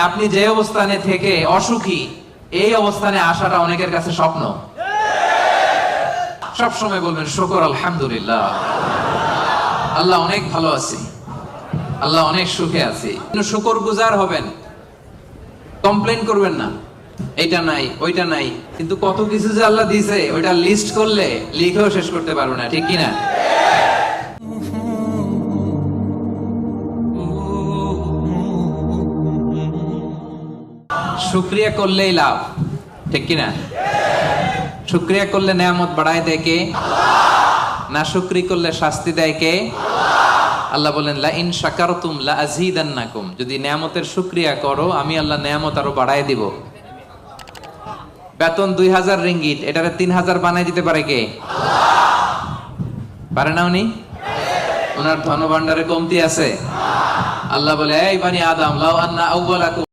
আপনি যে অবস্থানে থেকে অসুখী, এই অবস্থানে আসাটা অনেকের কাছে স্বপ্ন। সব সময় বলবেন শুকর আলহামদুলিল্লাহ, আল্লাহ অনেক ভালো আছি, আল্লাহ অনেক সুখে আছি। শুকর গুজার হবেন, কমপ্লেন করবেন না এইটা নাই ওইটা নাই। কিন্তু কত কিছু যে আল্লাহ দিয়েছে ওইটা লিস্ট করলে লিখেও শেষ করতে পারবো না, ঠিক কিনা? শুকরিয়া করলেই লাভ, ঠিক কিনা? শুকরিয়া করলে নেয়ামত বাড়ায় দেয় কে? না শুকরি করলে শাস্তি দেয় কে? আল্লাহ বলেন লা ইন শাকারতুম লা আযীদান্নাকুম, যদি নেয়ামতের শুকরিয়া করো আমি আল্লাহ নেয়ামত আরো বাড়ায় দিব। বেতন 2000 রিঙ্গিট, এটারে 3000 বানায় দিতে পারে কে? পারে না উনি? ওনার ধনভাণ্ডারে কমতি আছে? আল্লাহ বলে এই বানি আদম লাউ আন্না আউওয়ালাকুম